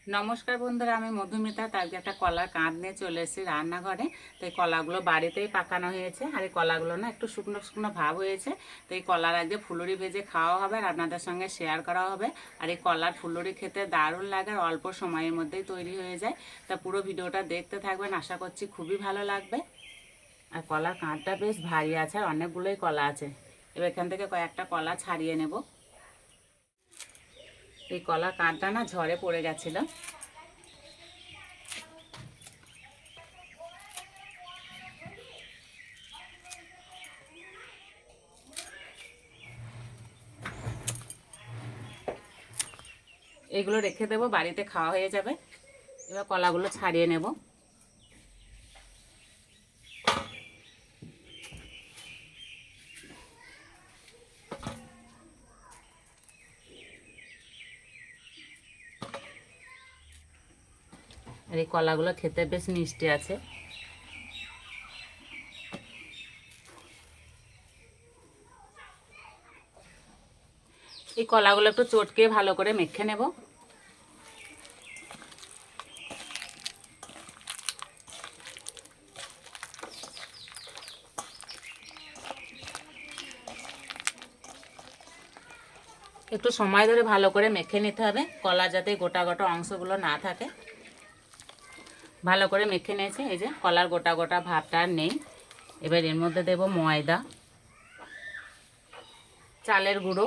নমস্কার বন্ধুরা, আমি মধুমিতা। তার একটা কলার কাঁধ নিয়ে চলে এসেছি রান্নাঘরে। তো এই কলাগুলো বাড়িতেই পাকানো হয়েছে, আর এই কলাগুলো না একটু শুকনো শুকনো ভাব হয়েছে। তো এই কলার আগে ফুলুরি ভেজে খাওয়া হবে আর আপনাদের সঙ্গে শেয়ার করা হবে। আর এই কলার ফুলুরি খেতে দারুণ লাগে আর অল্প সময়ের মধ্যেই তৈরি হয়ে যায়। তা পুরো ভিডিওটা দেখতে থাকবেন, আশা করছি খুবই ভালো লাগবে। আর কলার কাঁধটা বেশ ভারী আছে আর অনেকগুলোই কলা আছে। এবার এখান থেকে কয়েকটা কলা ছাড়িয়ে নেব। এই কলার কাঁধটা না ঝড়ে পড়ে গেছিলো। এগুলো রেখে দেবো, বাড়িতে খাওয়া হয়ে যাবে। এবার কলাগুলো ছাড়িয়ে নেব। আর এই কলাগুলো খেতে বেশ মিষ্টি আছে। এই কলাগুলো একটু চটকে ভালো করে মেখে নেব। একটু সময় ধরে ভালো করে মেখে নিতে হবে, কলা যাতে গোটা গোটা অংশগুলো না থাকে। ভালো করে মেখে নিয়েছি, এই যে কলার গোটা গোটা ভাবটা আর নেই। এবার এর মধ্যে দেব ময়দা, চালের গুঁড়ো।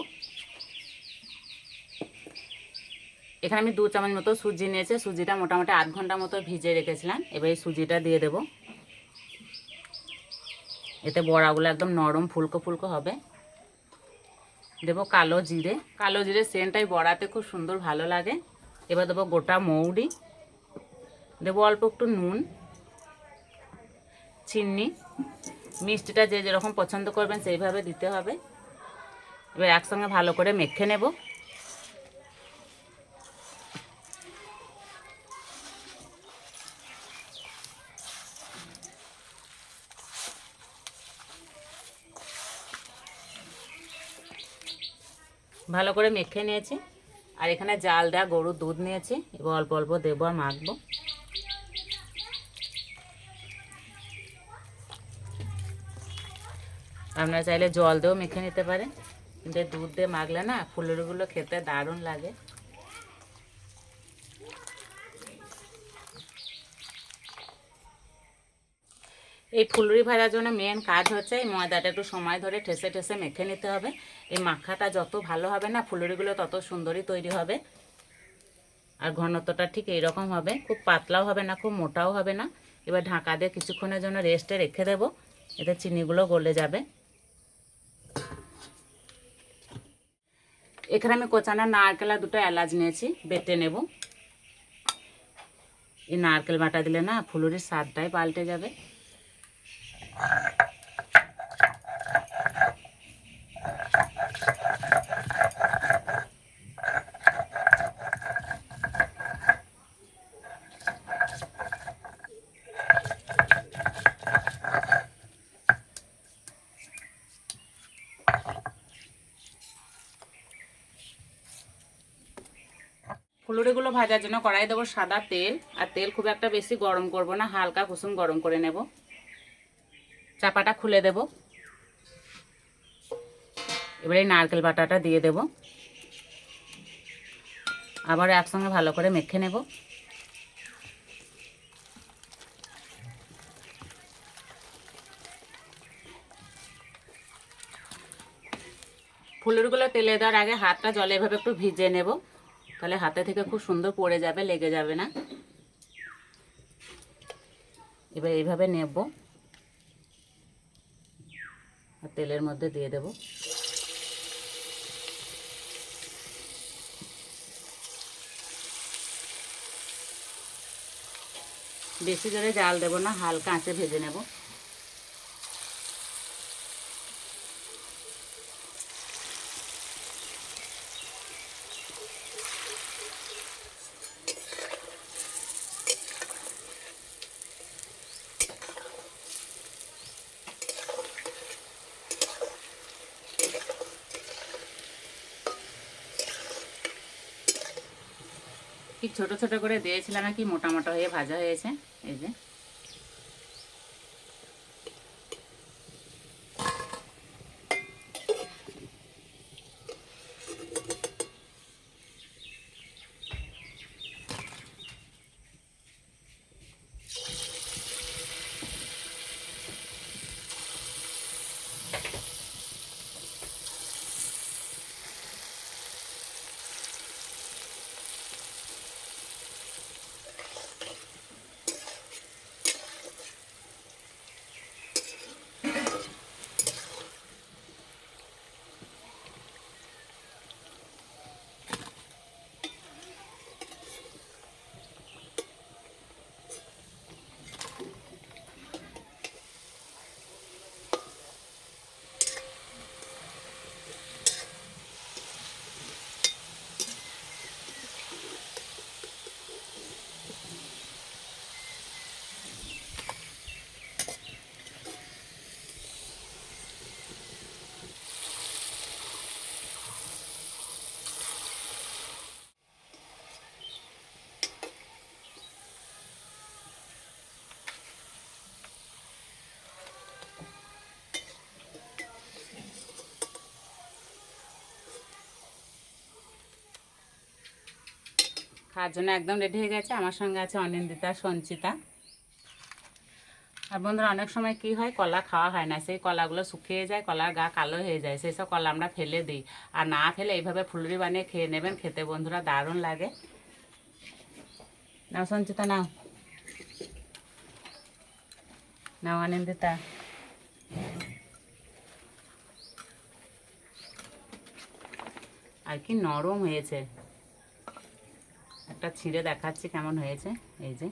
এখানে আমি 2 চামচ মতো সুজি নিয়েছি। সুজিটা মোটামুটি আধ ঘন্টা মতো ভিজে রেখেছিলাম। এবার এই সুজিটা দিয়ে দেব। এতে বড়াগুলো একদম নরম ফুলকো ফুলকো হবে। দেবো কালো জিরে। কালো জিরে সেন্টটাই বড়াতে খুব সুন্দর ভালো লাগে। এবার দেবো গোটা মৌরি, দেবো অল্প একটু নুন, চিনি। মিষ্টিটা যে যেরকম পছন্দ করবেন সেইভাবে দিতে হবে। এবার একসঙ্গে ভালো করে মেখে নেব। ভালো করে মেখে নিয়েছি। আর এখানে জাল দেওয়া গরুর দুধ নিয়েছি। এবার অল্প অল্প দেবো আর মাখবো। আপনারা চাইলে জল দিয়েও মেখে নিতে পারেন, কিন্তু দুধ দিয়ে মাখলে না ফুলুরিগুলো খেতে দারুণ লাগে। এই ফুলুরি ভাজার জন্য মেন কাজ হচ্ছে এই ময়দাটা একটু সময় ধরে ঠেসে ঠেসে মেখে নিতে হবে। এই মাখাটা যত ভালো হবে না ফুলুরিগুলো তত সুন্দরই তৈরি হবে। আর ঘনত্বটা ঠিক এইরকম হবে, খুব পাতলাও হবে না, খুব মোটাও হবে না। এবার ঢাকা দিয়ে কিছুক্ষণের জন্য রেস্টে রেখে দেব, এতে চিনিগুলো গলে যাবে। এখানে আমি কোচানো নারকেল আর 2টা এলাচ নিয়েছি, বেটে নেব। এই নারকেল বাটা দিলে না ফুলুরির স্বাদটাই পাল্টে যাবে। ফুলুরিগুলো ভাজার জন্য কড়াই দেবো সাদা তেল। আর তেল খুব একটা বেশি গরম করব না, হালকা কুসুম গরম করে নেব। চাপাটা খুলে দেব। এবারে নারকেল বাটাটা দিয়ে দেব। আবার একসঙ্গে ভালো করে মেখে নেব। ফুলুরিগুলো তেলে দেওয়ার আগে হাতটা জলে এভাবে একটু ভিজে নেব, তাহলে হাতে থেকে খুব সুন্দর পড়ে যাবে, লেগে যাবে না। এবার এইভাবে নেব আর তেলের মধ্যে দিয়ে দেব। বেশি জোরে জাল দেব না, হালকা আঁচে ভেজে নেব। কি ছোট ছোট করে দিয়েছিলাম, কি মোটা মোটা হয়ে ভাজা হয়েছে। এই যে খাওয়ার জন্য একদম রেডি হয়ে গেছে। আমার সঙ্গে আছে অনিন্দিতা, সঞ্চিতা। আর বন্ধুরা, অনেক সময় কি হয়, কলা খাওয়া হয় না, সেই কলাগুলো শুকিয়ে যায়, কলার গা কালো হয়ে যায়, সেই সব কলা আমরা ফেলে দিই। আর না ফেলে এইভাবে ফুলুরি বানিয়ে খেয়ে নেবেন, খেতে বন্ধুরা দারুণ লাগে। নাও সঞ্চিতা, নাও নাও অনিন্দিতা। আর কি নরম হয়েছে, একটা ছিঁড়ে দেখাচ্ছি কেমন হয়েছে। এই যে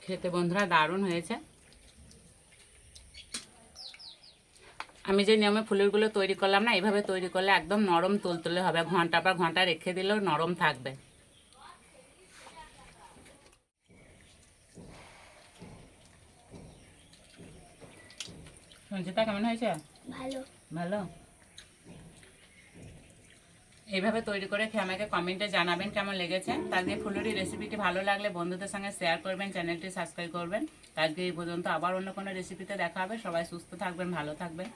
খেতে বন্ধুরা দারুণ হয়েছে। আমি যে নিয়মে ফুলুরগুলো তৈরি করলাম না, এইভাবে তৈরি করলে একদম নরম তুলতুলে হবে, ঘন্টা পর ঘন্টা রেখে দিলেও নরম থাকবে। সঞ্চিতা কেমন হয়েছে? ভালো। ভালো। এইভাবে তৈরি করে খেয়ে আমাকে কমেন্টে জানাবেন কেমন লেগেছে। আজকে ফুলুরি রেসিপিটি ভালো লাগলে বন্ধুদের সঙ্গে শেয়ার করবেন, চ্যানেলটি সাবস্ক্রাইব করবেন। আজকে এই পর্যন্ত, আবার অন্য কোনো রেসিপিতে দেখা হবে। সবাই সুস্থ থাকবেন, ভালো থাকবেন।